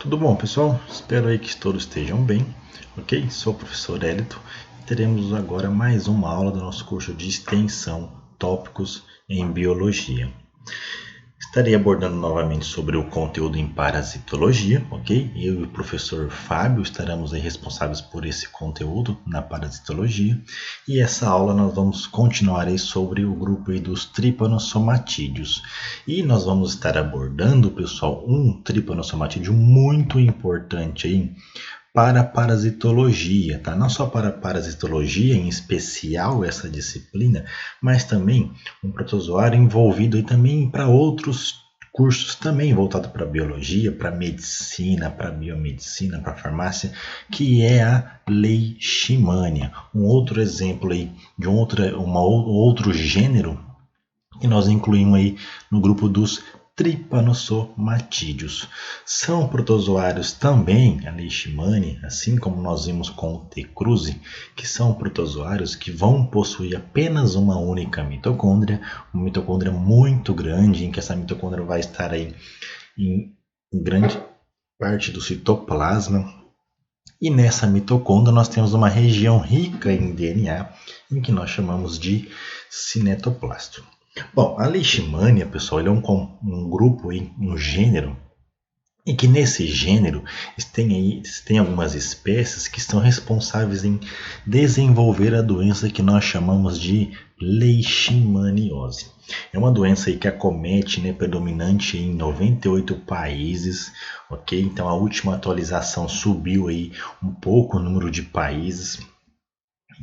Tudo bom, pessoal? Espero aí que todos estejam bem, ok? Sou o professor Hélito e teremos agora mais uma aula do nosso curso de extensão Tópicos em Biologia. Estarei abordando novamente sobre o conteúdo em parasitologia, ok? Eu e o professor Fábio estaremos aí responsáveis por esse conteúdo na parasitologia. E essa aula nós vamos continuar aí sobre o grupo aí dos tripanosomatídeos. E nós vamos estar abordando, pessoal, um tripanosomatídeo muito importante aí para a parasitologia, tá? Não só para a parasitologia, em especial essa disciplina, mas também um protozoário envolvido aí também para outros cursos também voltado para biologia, para medicina, para biomedicina, para farmácia, que é a leishmania. Um outro exemplo aí de outro gênero que nós incluímos aí no grupo dos tripanosomatídeos. São protozoários também, a leishmania, assim como nós vimos com o T. cruzi, que são protozoários que vão possuir apenas uma única mitocôndria, uma mitocôndria muito grande, em que essa mitocôndria vai estar aí em grande parte do citoplasma. E nessa mitocôndria nós temos uma região rica em DNA, em que nós chamamos de cinetoplasto. Bom, a leishmania, pessoal, ele é um grupo, um gênero, e que nesse gênero tem algumas espécies que estão responsáveis em desenvolver a doença que nós chamamos de leishmaniose. É uma doença aí que acomete, né, predominante em 98 países, ok? Então a última atualização subiu aí um pouco o número de países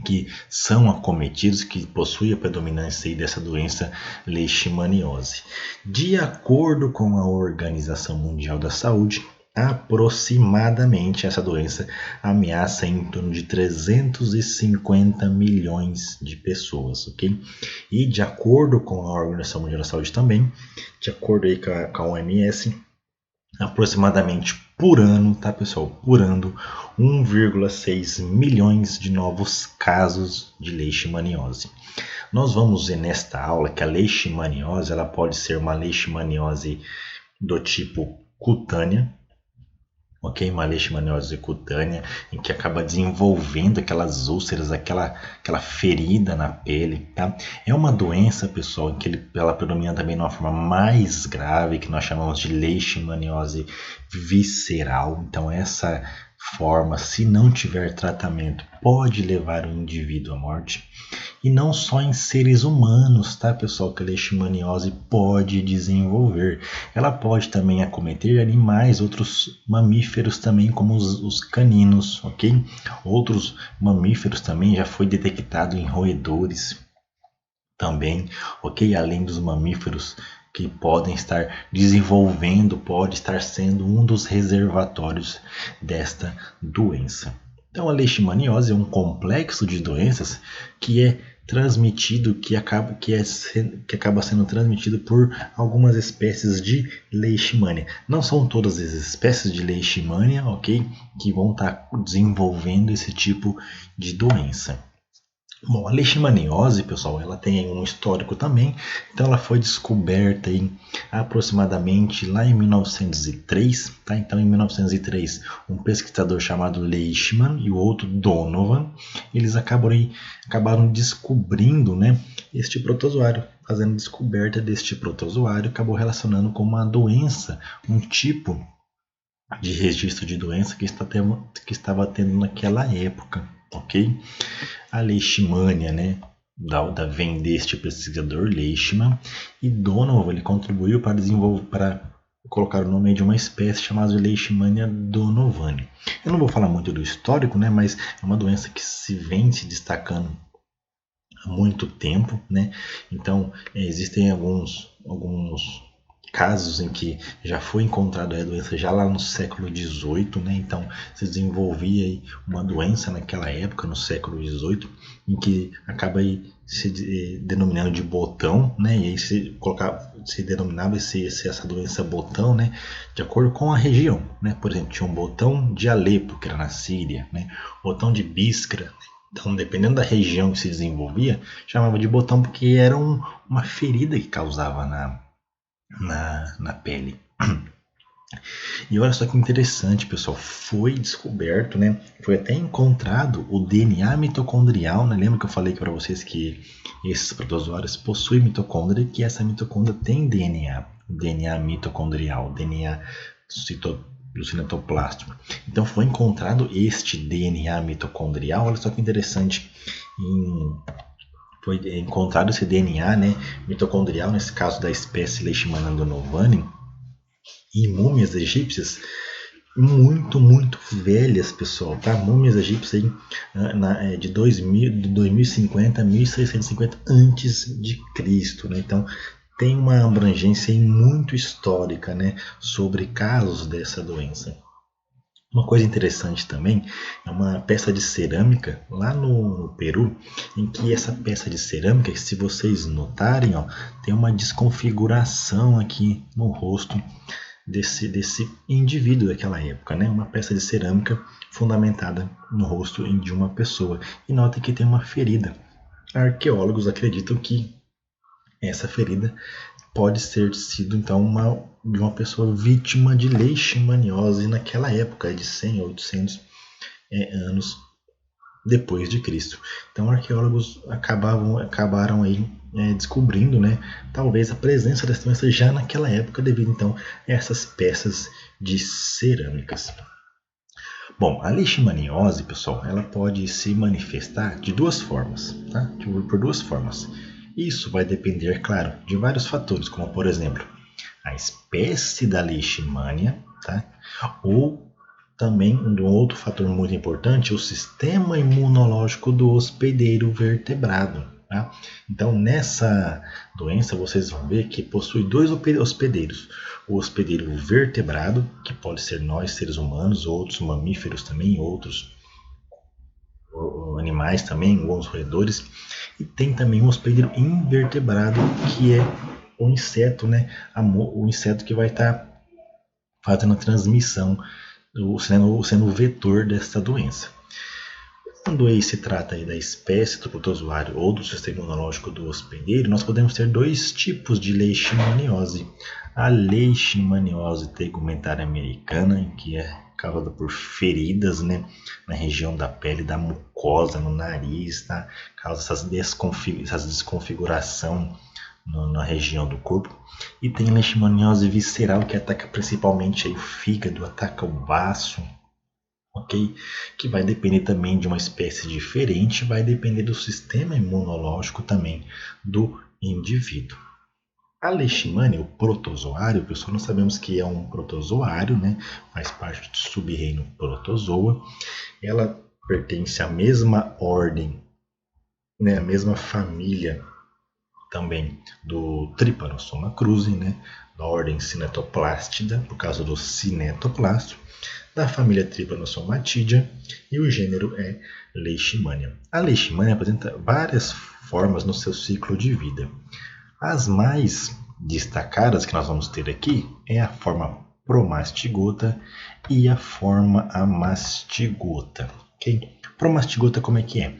que são acometidos, que possuem a predominância dessa doença leishmaniose. De acordo com a Organização Mundial da Saúde, aproximadamente essa doença ameaça em torno de 350 milhões de pessoas, ok? E de acordo com a Organização Mundial da Saúde também, de acordo aí com a OMS, aproximadamente por ano, tá, pessoal? Por ano, 1,6 milhões de novos casos de leishmaniose. Nós vamos ver nesta aula que a leishmaniose ela pode ser uma leishmaniose do tipo cutânea, ok? Uma leishmaniose cutânea em que acaba desenvolvendo aquelas úlceras, aquela ferida na pele, tá? É uma doença, pessoal, em que ela predomina também de uma forma mais grave, que nós chamamos de leishmaniose visceral. Então essa forma, se não tiver tratamento, pode levar o indivíduo à morte. E não só em seres humanos, tá, pessoal, que a leishmaniose pode desenvolver. Ela pode também acometer animais, outros mamíferos também, como os caninos, ok? Outros mamíferos também já foi detectado em roedores também, ok? Além dos mamíferos que podem estar desenvolvendo, pode estar sendo um dos reservatórios desta doença. Então a leishmaniose é um complexo de doenças que é transmitido, que acaba sendo transmitido por algumas espécies de leishmania. Não são todas as espécies de leishmania, ok? Que vão estar desenvolvendo esse tipo de doença. Bom, a leishmaniose, pessoal, ela tem um histórico também. Então ela foi descoberta aproximadamente lá em 1903, tá? Então em 1903, um pesquisador chamado Leishman e o outro Donovan, eles acabaram descobrindo, né, este protozoário, fazendo descoberta deste protozoário, acabou relacionando com uma doença, um tipo de registro de doença que estava tendo naquela época, ok? A leishmania, né, vem deste pesquisador Leishman, e Donovan ele contribuiu para desenvolver, para colocar o nome de uma espécie chamada Leishmania donovani. Eu não vou falar muito do histórico, né, mas é uma doença que vem se destacando há muito tempo, né? Então existem alguns casos em que já foi encontrada a doença já lá no século XVIII, né? Então se desenvolvia aí uma doença naquela época, no século XVIII, em que acaba aí se denominando de botão, né? E aí se denominava essa doença botão, né? De acordo com a região, né? Por exemplo, tinha um botão de Alepo, que era na Síria, né? Botão de Biskra. Então, dependendo da região que se desenvolvia, chamava de botão porque era uma ferida que causava na pele. E olha só que interessante, pessoal, foi descoberto, né? Foi até encontrado o DNA mitocondrial, né? Lembra que eu falei para vocês que esses protozoários possuem mitocôndria e que essa mitocôndria tem DNA, DNA mitocondrial, DNA do cinetoplasma. Então foi encontrado este DNA mitocondrial, olha só que interessante, foi encontrado esse DNA, né, mitocondrial, nesse caso da espécie Leishmania donovani, em múmias egípcias muito velhas, pessoal, tá? Múmias egípcias aí, de 2050 a 1650 antes de Cristo, né? Então tem uma abrangência aí muito histórica, né, sobre casos dessa doença. Uma coisa interessante também é uma peça de cerâmica lá no Peru, em que essa peça de cerâmica, se vocês notarem, ó, tem uma desconfiguração aqui no rosto desse indivíduo daquela época, né? Uma peça de cerâmica fundamentada no rosto de uma pessoa. E notem que tem uma ferida. Arqueólogos acreditam que essa ferida pode ter sido então de uma pessoa vítima de leishmaniose naquela época, de 100 ou 800 anos depois de Cristo. Então arqueólogos acabaram aí descobrindo, né, talvez a presença dessa doença já naquela época devido então a essas peças de cerâmicas. Bom, a leishmaniose, pessoal, ela pode se manifestar de duas formas, tá? Por duas formas. Isso vai depender, claro, de vários fatores, como por exemplo, a espécie da leishmania, tá? Ou também um outro fator muito importante, o sistema imunológico do hospedeiro vertebrado. Tá? Então, nessa doença, vocês vão ver que possui dois hospedeiros. O hospedeiro vertebrado, que pode ser nós, seres humanos, outros mamíferos também, outros animais também, alguns roedores. E tem também o hospedeiro invertebrado, que é o inseto, né? O inseto que vai estar fazendo a transmissão, sendo o vetor dessa doença. Quando aí se trata aí da espécie do protozoário ou do sistema imunológico do hospedeiro, nós podemos ter dois tipos de leishmaniose. A leishmaniose tegumentária americana, que é causada por feridas, né, na região da pele, da mucosa, no nariz, tá? Causa essa desconfiguração na região do corpo. E tem leishmaniose visceral, que ataca principalmente aí o fígado, ataca o baço, ok? Que vai depender também de uma espécie diferente, vai depender do sistema imunológico também do indivíduo. A leishmania, o protozoário, pessoal, nós sabemos que é um protozoário, né? Faz parte do sub-reino protozoa. Ela pertence à mesma ordem, né? A mesma família também do Trypanosoma cruzi, né? Da ordem Cinetoplastida, por causa do cinetoplasto, da família Trypanosomatidae, e o gênero é Leishmania. A Leishmania apresenta várias formas no seu ciclo de vida. As mais destacadas que nós vamos ter aqui é a forma promastigota e a forma amastigota. Okay? Promastigota como é que é?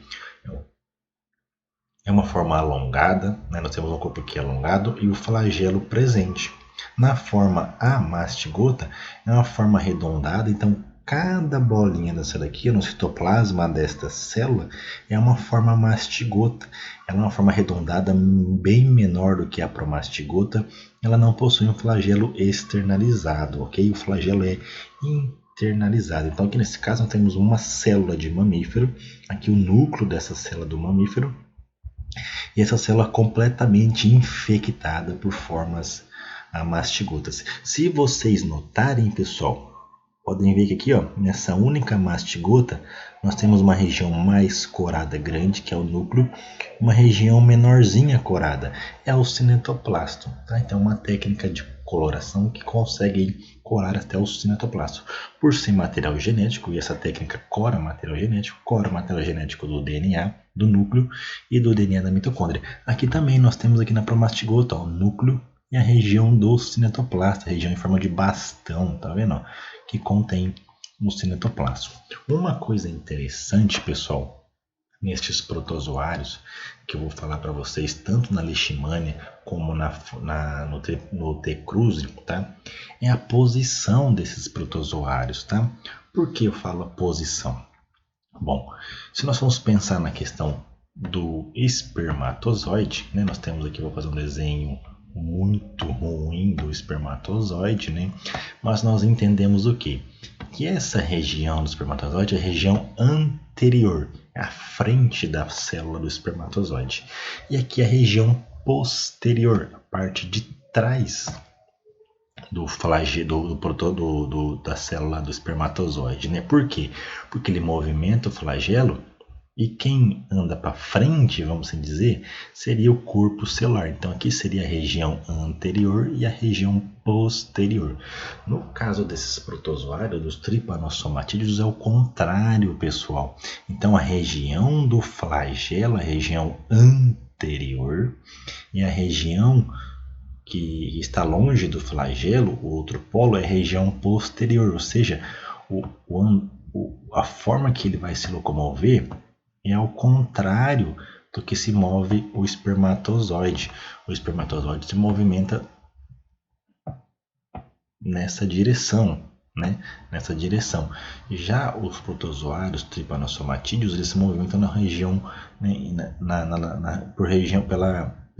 É uma forma alongada, né? Nós temos um corpo aqui alongado e o flagelo presente. Na forma amastigota, é uma forma arredondada, então cada bolinha dessa daqui, no citoplasma desta célula, é uma forma mastigota. Ela é uma forma arredondada, bem menor do que a promastigota. Ela não possui um flagelo externalizado, ok? O flagelo é internalizado. Então aqui nesse caso nós temos uma célula de mamífero, aqui o núcleo dessa célula do mamífero, e essa célula completamente infectada por formas mastigotas. Se vocês notarem, pessoal, podem ver que aqui, ó, nessa única mastigota, nós temos uma região mais corada grande, que é o núcleo, uma região menorzinha corada, é o cinetoplasto. Tá? Então, uma técnica de coloração que consegue corar até o cinetoplasto. Por ser material genético, e essa técnica cora material genético do DNA, do núcleo e do DNA da mitocôndria. Aqui também nós temos aqui na promastigota, ó, o núcleo e a região do cinetoplasto, a região em forma de bastão, tá vendo? Que contém o cinetoplasto. Uma coisa interessante, pessoal, nestes protozoários, que eu vou falar para vocês tanto na leishmania como no T. cruzi, tá? É a posição desses protozoários, tá? Por que eu falo a posição? Bom, se nós formos pensar na questão do espermatozoide, né? Nós temos aqui, vou fazer um desenho muito ruim do espermatozoide, né? Mas nós entendemos o quê? Que essa região do espermatozoide é a região anterior, é a frente da célula do espermatozoide. E aqui é a região posterior, a parte de trás do flagelo da célula do espermatozoide, né? Por quê? Porque ele movimenta o flagelo e quem anda para frente, vamos assim dizer, seria o corpo celular. Então aqui seria a região anterior e a região posterior. No caso desses protozoários, dos trypanosomatídeos, é o contrário, pessoal. Então a região do flagelo, a região anterior, e a região que está longe do flagelo, o outro polo, é a região posterior, ou seja, a forma que ele vai se locomover é ao contrário do que se move o espermatozoide. O espermatozoide se movimenta nessa direção, né? Nessa direção. Já os protozoários trypanosomatídeos, eles se movimentam na região, né,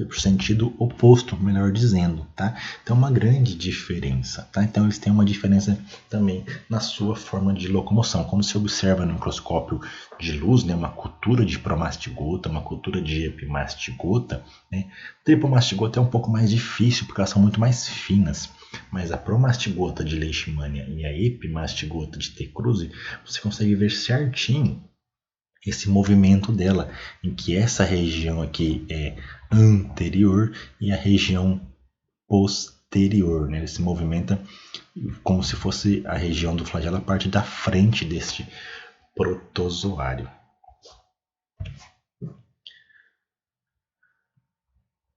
por sentido oposto, melhor dizendo, tá? Então uma grande diferença, tá? Então eles têm uma diferença também na sua forma de locomoção. Quando se observa no microscópio de luz, né, uma cultura de promastigota, uma cultura de epimastigota, né? Tripomastigota é um pouco mais difícil porque elas são muito mais finas. Mas a promastigota de leishmania e a epimastigota de T. cruzi, você consegue ver certinho esse movimento dela, em que essa região aqui é anterior e a região posterior, né? Ele se movimenta como se fosse a região do flagelo, a parte da frente deste protozoário.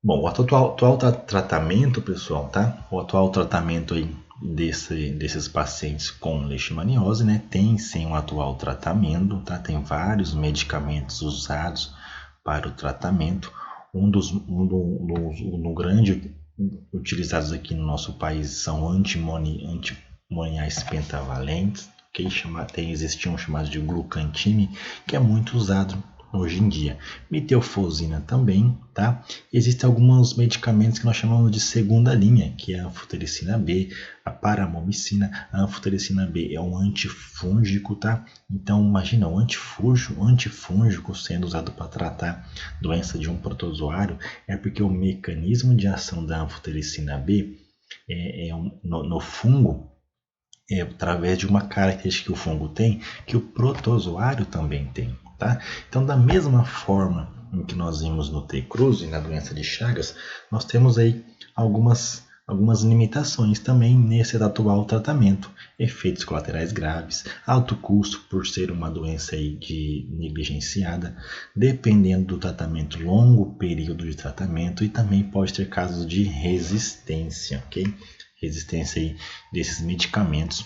Bom, o atual tratamento, pessoal, tá? O atual tratamento aí desses pacientes com leishmaniose, né? Tem sim um atual tratamento, tá? Tem vários medicamentos usados para o tratamento. Um dos grande utilizados aqui no nosso país são antimoniais pentavalentes, que existiam chamados de glucantime, que é muito usado hoje em dia. Metilfosina também, tá? Existem alguns medicamentos que nós chamamos de segunda linha, que é a anfotericina B, a paramomicina. A anfotericina B é um antifúngico, tá? Então imagina um antifúngico sendo usado para tratar doença de um protozoário, é porque o mecanismo de ação da anfotericina B no fungo é através de uma característica que o fungo tem, que o protozoário também tem. Tá? Então, da mesma forma em que nós vimos no T. cruzi, na doença de Chagas, nós temos aí algumas limitações também nesse atual tratamento. Efeitos colaterais graves, alto custo por ser uma doença aí negligenciada, dependendo do tratamento, longo período de tratamento, e também pode ter casos de resistência, ok? Resistência aí desses medicamentos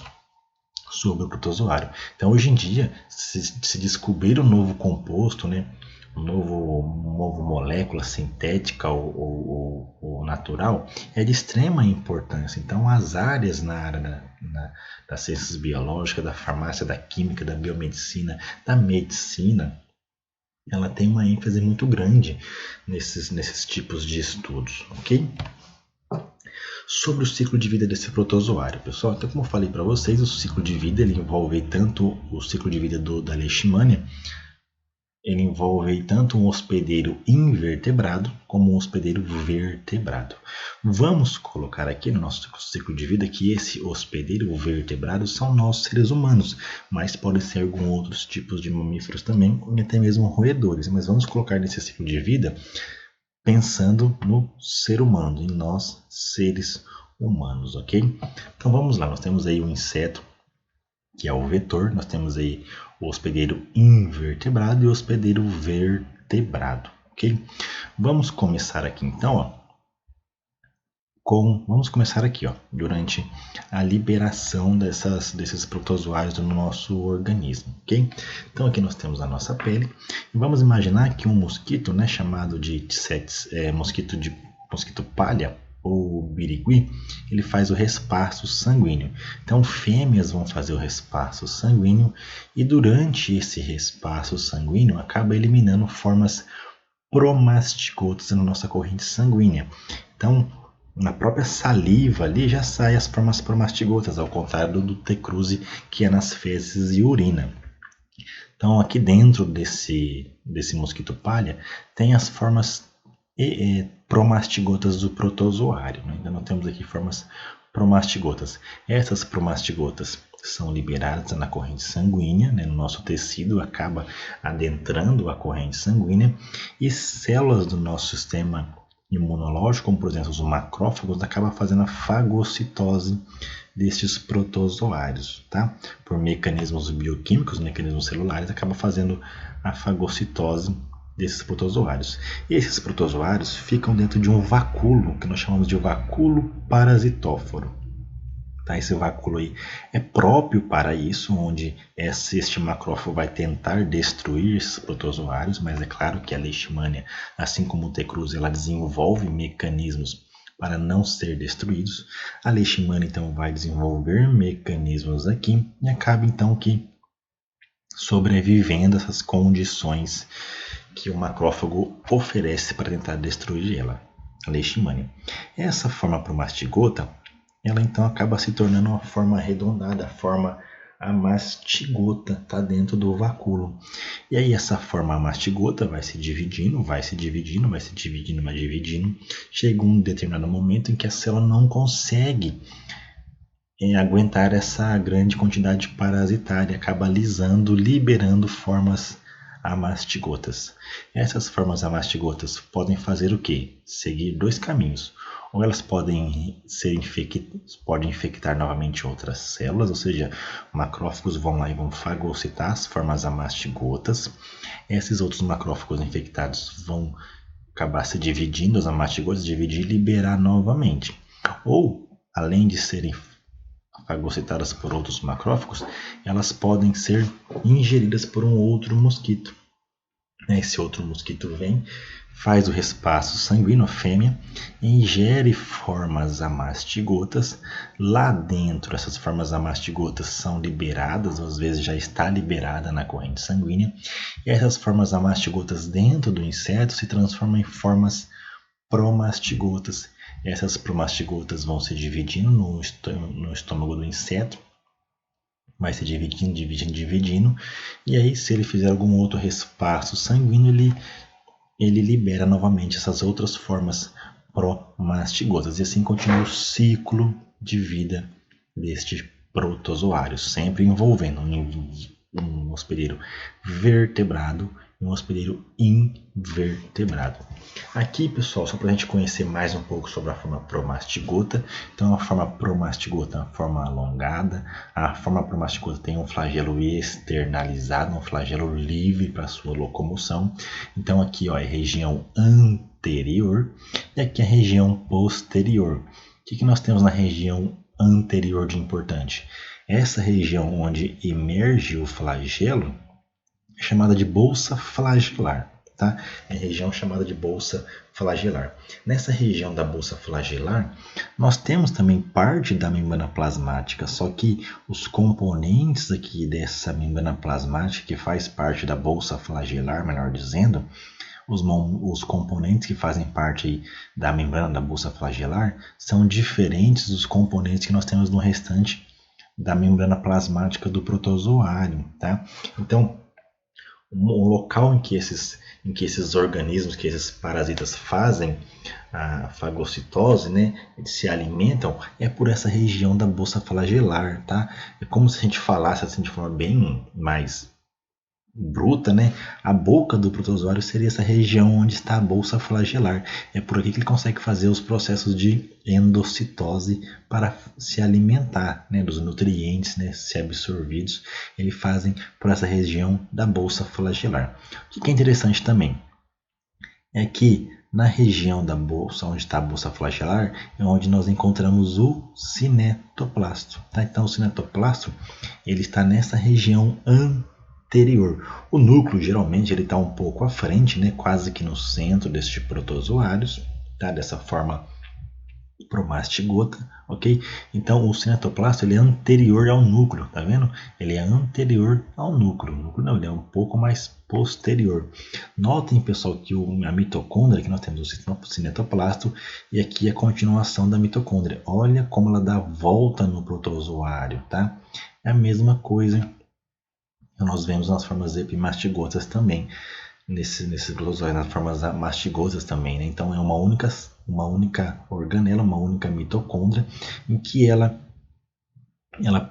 sobre o protozoário. Então, hoje em dia, se descobrir um novo composto, né, novo molécula sintética ou natural, é de extrema importância. Então, as áreas na área das ciências biológicas, da farmácia, da química, da biomedicina, da medicina, ela tem uma ênfase muito grande nesses tipos de estudos, ok? Sobre o ciclo de vida desse protozoário, pessoal. Então, como eu falei para vocês, o ciclo de vida ele envolve tanto o ciclo de vida da leishmania, ele envolve tanto um hospedeiro invertebrado como um hospedeiro vertebrado. Vamos colocar aqui no nosso ciclo de vida que esse hospedeiro vertebrado são nós seres humanos, mas podem ser alguns outros tipos de mamíferos também, e até mesmo roedores. Mas vamos colocar nesse ciclo de vida pensando no ser humano, em nós, seres humanos, ok? Então vamos lá, nós temos aí o inseto, que é o vetor, nós temos aí o hospedeiro invertebrado e o hospedeiro vertebrado, ok? Vamos começar aqui então, ó, Vamos começar aqui, ó, durante a liberação desses protozoários no nosso organismo, ok? Então aqui nós temos a nossa pele e vamos imaginar que um mosquito, né, chamado de mosquito palha ou birigui, ele faz o resparso sanguíneo. Então fêmeas vão fazer o resparso sanguíneo e durante esse resparso sanguíneo acaba eliminando formas promastigotas na nossa corrente sanguínea. Então na própria saliva ali já sai as formas promastigotas, ao contrário do T. cruzi, que é nas fezes e urina. Então aqui dentro desse mosquito palha tem as formas promastigotas do protozoário, né? Então nós temos aqui formas promastigotas. Essas promastigotas são liberadas na corrente sanguínea, né? No nosso tecido, acaba adentrando a corrente sanguínea e células do nosso sistema imunológico, como por exemplo os macrófagos, acaba fazendo a fagocitose destes protozoários, tá? Por mecanismos bioquímicos, mecanismos celulares, acaba fazendo a fagocitose desses protozoários. E esses protozoários ficam dentro de um vacúolo, que nós chamamos de vacúolo parasitóforo. Tá? Esse vacúolo aí é próprio para isso, onde este macrófago vai tentar destruir esses protozoários, mas é claro que a leishmania, assim como o T. cruzi, ela desenvolve mecanismos para não ser destruídos. A leishmania então vai desenvolver mecanismos aqui e acaba então que sobrevivendo essas condições que o macrófago oferece para tentar destruir ela, a leishmania. Essa forma promastigota, ela então acaba se tornando uma forma arredondada, a forma amastigota, está dentro do vacúolo. E aí essa forma amastigota vai se dividindo, chega um determinado momento em que a célula não consegue aguentar essa grande quantidade parasitária, acaba lisando, liberando formas amastigotas. Essas formas amastigotas podem fazer o quê? Seguir dois caminhos. Ou elas podem podem infectar novamente outras células, ou seja, macrófagos vão lá e vão fagocitar as formas amastigotas. Esses outros macrófagos infectados vão acabar se dividindo, os amastigotas dividir e liberar novamente. Ou, além de serem fagocitadas por outros macrófagos, elas podem ser ingeridas por um outro mosquito. Esse outro mosquito vem, faz o respasso sanguíneo, a fêmea, ingere formas amastigotas. Lá dentro, essas formas amastigotas são liberadas, às vezes já está liberada na corrente sanguínea, e essas formas amastigotas dentro do inseto se transformam em formas promastigotas. Essas promastigotas vão se dividindo no estômago do inseto, vai se dividindo, e aí se ele fizer algum outro respasso sanguíneo, ele libera novamente essas outras formas promastigotas, e assim continua o ciclo de vida deste protozoário, sempre envolvendo um hospedeiro vertebrado e um hospedeiro invertebrado. Aqui, pessoal, só para a gente conhecer mais um pouco sobre a forma promastigota. Então, a forma promastigota é uma forma alongada. A forma promastigota tem um flagelo externalizado, um flagelo livre para sua locomoção. Então, aqui ó, é região anterior e aqui é a região posterior. O que nós temos na região anterior de importante? Essa região onde emerge o flagelo é chamada de bolsa flagelar. Tá? É a região chamada de bolsa flagelar. Nessa região da bolsa flagelar, nós temos também parte da membrana plasmática, só que os componentes aqui dessa membrana plasmática, que faz parte da bolsa flagelar, melhor dizendo, os componentes que fazem parte da membrana da bolsa flagelar são diferentes dos componentes que nós temos no restante da membrana plasmática do protozoário. Tá? Então, o local em que esses organismos, que esses parasitas fazem a fagocitose, né, eles se alimentam, é por essa região da bolsa flagelar, tá? É como se a gente falasse assim de forma bem mais bruta, né? A boca do protozoário seria essa região onde está a bolsa flagelar. É por aqui que ele consegue fazer os processos de endocitose para se alimentar, né, dos nutrientes, né, se absorvidos. Eles fazem por essa região da bolsa flagelar. O que é interessante também é que na região da bolsa, onde está a bolsa flagelar, é onde nós encontramos o cinetoplasto. Tá? Então, o cinetoplasto ele está nessa região anterior. O núcleo, geralmente, ele está um pouco à frente, né? Quase que no centro destes protozoários, tá? Dessa forma promastigota, ok? Então o cinetoplasto ele é anterior ao núcleo, tá vendo? Ele é anterior ao núcleo. O núcleo não, ele é um pouco mais posterior. Notem, pessoal, que a mitocôndria, que nós temos o cinetoplasto e aqui a continuação da mitocôndria. Olha como ela dá volta no protozoário, tá? É a mesma coisa que nós vemos nas formas epimastigotas também. Nesses protozoários, nas formas mastigosas também, né? Então é uma única organela, uma única mitocôndria, em que ela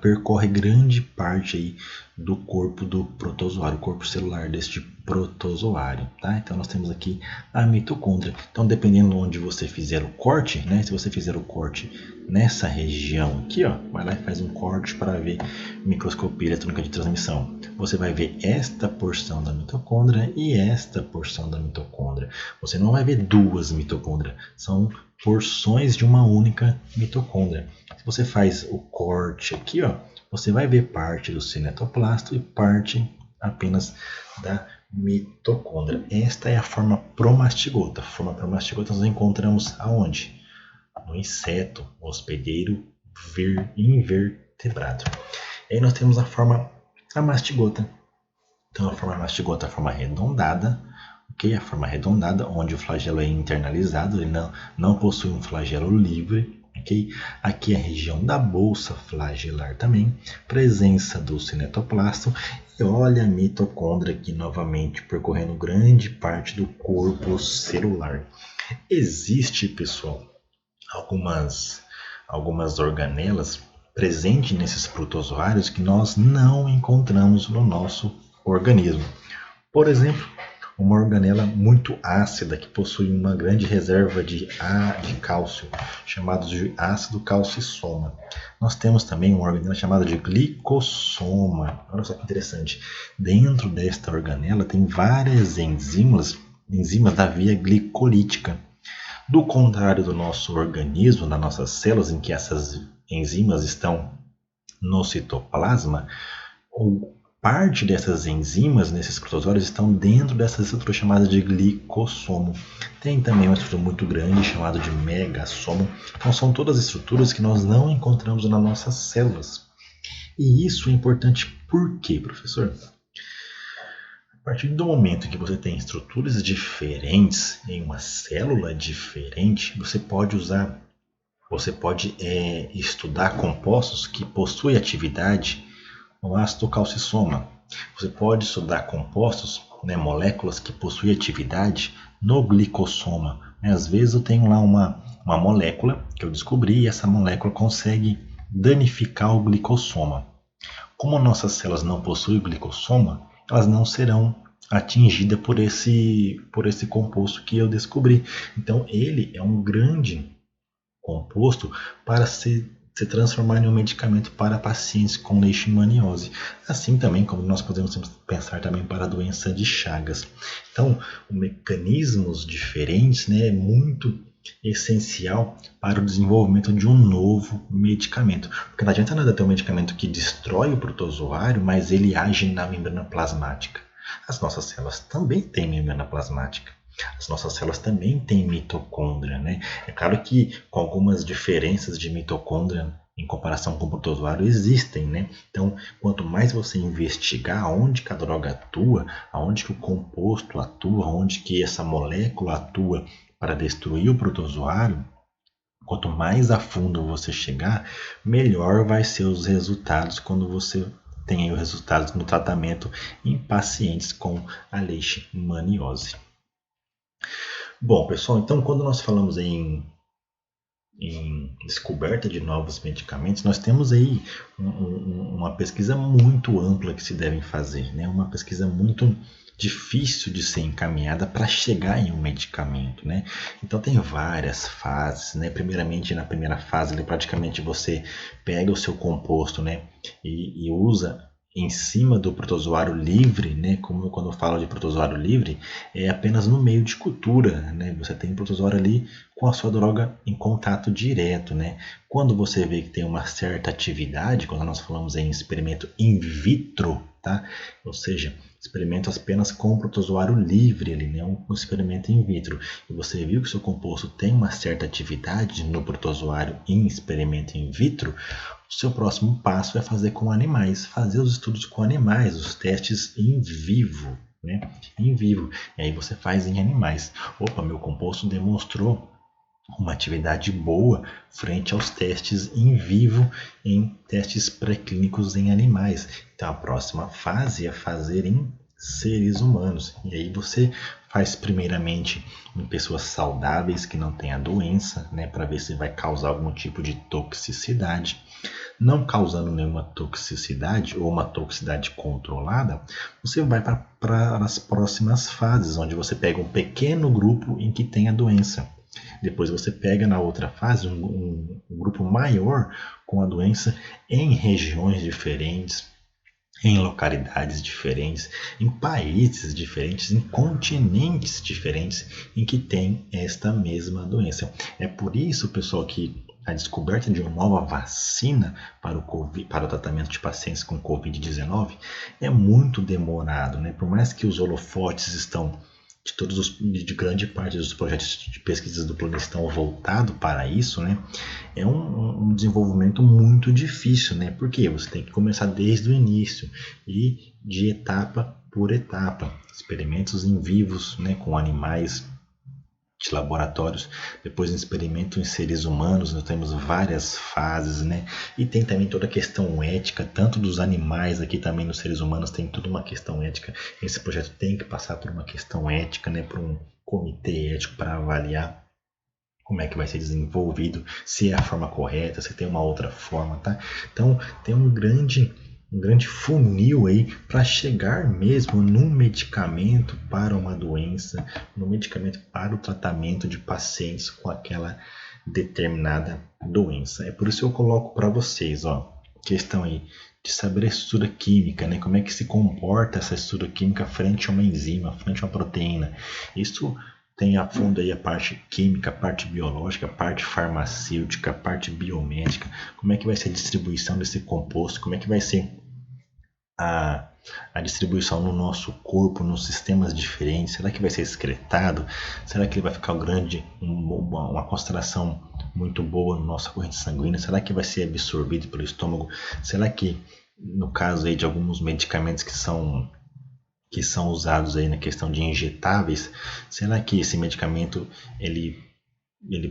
percorre grande parte aí do corpo do protozoário, o corpo celular deste protozoário, tá? Então nós temos aqui a mitocôndria. Então dependendo de onde você fizer o corte, né? Se você fizer o corte nessa região aqui, ó, vai lá e faz um corte para ver microscopia eletrônica de transmissão. Você vai ver esta porção da mitocôndria e esta porção da mitocôndria. Você não vai ver duas mitocôndrias, são porções de uma única mitocôndria. Se você faz o corte aqui, ó, você vai ver parte do cinetoplasto e parte apenas da mitocôndria. Esta é a forma promastigota. A forma promastigota nós encontramos aonde? No inseto hospedeiro invertebrado. E aí nós temos a forma mastigota. Então a forma mastigota é a forma arredondada, ok? A forma arredondada, onde o flagelo é internalizado, ele não possui um flagelo livre, ok? Aqui é a região da bolsa flagelar também, presença do cinetoplasto. E olha a mitocôndria aqui novamente percorrendo grande parte do corpo celular. Existe, pessoal, algumas organelas presentes nesses protozoários que nós não encontramos no nosso organismo. Por exemplo, uma organela muito ácida que possui uma grande reserva de cálcio, chamado de ácido calcissoma. Nós temos também uma organela chamada de glicossoma. Olha só que interessante. Dentro desta organela tem várias enzimas da via glicolítica. Do contrário do nosso organismo, das nossas células, em que essas enzimas estão no citoplasma, parte dessas enzimas nesses protozoários estão dentro dessa estrutura chamada de glicossomo. Tem também uma estrutura muito grande chamada de megassomo. Então são todas estruturas que nós não encontramos nas nossas células. E isso é importante por quê, professor? A partir do momento que você tem estruturas diferentes em uma célula diferente, você pode estudar compostos que possuem atividade no ácido calcissoma. Você pode estudar compostos, moléculas que possuem atividade no glicossoma. Às vezes eu tenho lá uma molécula que eu descobri e essa molécula consegue danificar o glicossoma. Como nossas células não possuem glicossoma, elas não serão atingidas por esse composto que eu descobri. Então ele é um grande composto para se transformar em um medicamento para pacientes com leishmaniose. Assim também como nós podemos pensar também para a doença de Chagas. Então, mecanismos diferentes, é muito essencial para o desenvolvimento de um novo medicamento. Porque não adianta nada ter um medicamento que destrói o protozoário, mas ele age na membrana plasmática. As nossas células também têm membrana plasmática. As nossas células também têm mitocôndria, né? É claro que com algumas diferenças de mitocôndria em comparação com o protozoário existem, né? Então, quanto mais você investigar aonde que a droga atua, aonde que o composto atua, aonde que essa molécula atua para destruir o protozoário, quanto mais a fundo você chegar, melhor vai ser os resultados quando você tem os resultados no tratamento em pacientes com a leishmaniose. Bom, pessoal, então quando nós falamos em descoberta de novos medicamentos, nós temos aí uma pesquisa muito ampla que se deve fazer, né? Uma pesquisa muito difícil de ser encaminhada para chegar em um medicamento, né? Então tem várias fases, né? Primeiramente, na primeira fase, praticamente você pega o seu composto, né? E usa em cima do protozoário livre, né? Como quando eu falo de protozoário livre, é apenas no meio de cultura, né? Você tem o protozoário ali com a sua droga em contato direto, né? Quando você vê que tem uma certa atividade, quando nós falamos em experimento in vitro, tá? Ou seja, experimento apenas com o protozoário livre ali, né? Um experimento in vitro. E você viu que seu composto tem uma certa atividade no protozoário em experimento in vitro, o seu próximo passo é fazer com animais, fazer os estudos com animais, os testes em vivo, né? Em vivo. E aí você faz em animais. Opa, meu composto demonstrou uma atividade boa frente aos testes em vivo, em testes pré-clínicos em animais. Então a próxima fase é fazer em seres humanos. E aí você faz primeiramente em pessoas saudáveis que não têm a doença, né, para ver se vai causar algum tipo de toxicidade. Não causando nenhuma toxicidade ou uma toxicidade controlada, você vai para as próximas fases, onde você pega um pequeno grupo em que tem a doença. Depois você pega na outra fase um grupo maior com a doença em regiões diferentes, em localidades diferentes, em países diferentes, em continentes diferentes em que tem esta mesma doença. É por isso, pessoal, que a descoberta de uma nova vacina para o tratamento de pacientes com Covid-19 é muito demorado, né? Por mais que os holofotes estão de grande parte dos projetos de pesquisas do planeta estão voltados para isso, né? É um desenvolvimento muito difícil, né? Porque você tem que começar desde o início e de etapa por etapa, experimentos em vivos, né, com animais de laboratórios, depois um experimento em seres humanos, nós temos várias fases, né? E tem também toda a questão ética, tanto dos animais aqui também nos seres humanos tem toda uma questão ética. Esse projeto tem que passar por uma questão ética, né? Por um comitê ético para avaliar como é que vai ser desenvolvido, se é a forma correta, se tem uma outra forma, tá? Então tem um grande funil aí para chegar mesmo num medicamento para uma doença, num medicamento para o tratamento de pacientes com aquela determinada doença. É por isso que eu coloco para vocês, ó, questão aí de saber a estrutura química, né? Como é que se comporta essa estrutura química frente a uma enzima, frente a uma proteína. Isso tem a fundo aí a parte química, a parte biológica, a parte farmacêutica, a parte biomédica, como é que vai ser a distribuição desse composto, como é que vai ser a, a distribuição no nosso corpo, nos sistemas diferentes, será que vai ser excretado, será que ele vai ficar grande, uma concentração muito boa na nossa corrente sanguínea, será que vai ser absorvido pelo estômago, será que no caso aí de alguns medicamentos que são usados aí na questão de injetáveis, será que esse medicamento ele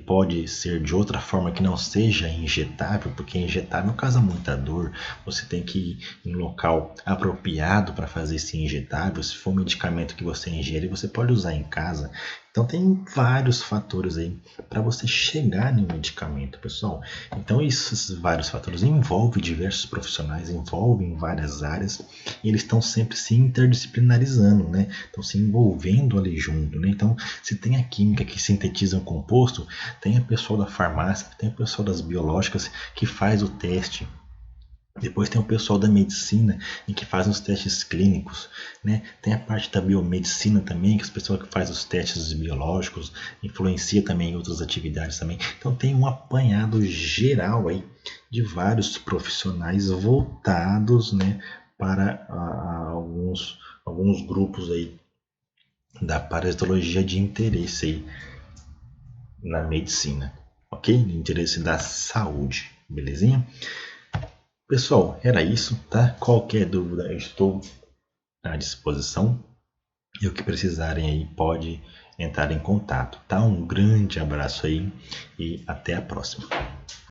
pode ser de outra forma que não seja injetável? Porque injetável causa muita dor, você tem que ir em um local apropriado para fazer esse injetável. Se for um medicamento que você ingere, você pode usar em casa. Então tem vários fatores aí para você chegar no medicamento, pessoal. Então esses vários fatores envolvem diversos profissionais, envolvem várias áreas, e eles estão sempre se interdisciplinarizando, né? Estão se envolvendo ali junto, né? Então, se tem a química que sintetiza um composto, tem o pessoal da farmácia, tem o pessoal das biológicas que faz o teste. Depois tem o pessoal da medicina em que faz os testes clínicos, né? Tem a parte da biomedicina também, que é o pessoal que faz os testes biológicos, influencia também em outras atividades também. Então tem um apanhado geral aí de vários profissionais voltados, né, para alguns grupos aí da parasitologia de interesse aí na medicina, ok? De interesse da saúde, belezinha? Pessoal, era isso, tá? Qualquer dúvida eu estou à disposição. E o que precisarem aí pode entrar em contato, tá? Um grande abraço aí e até a próxima.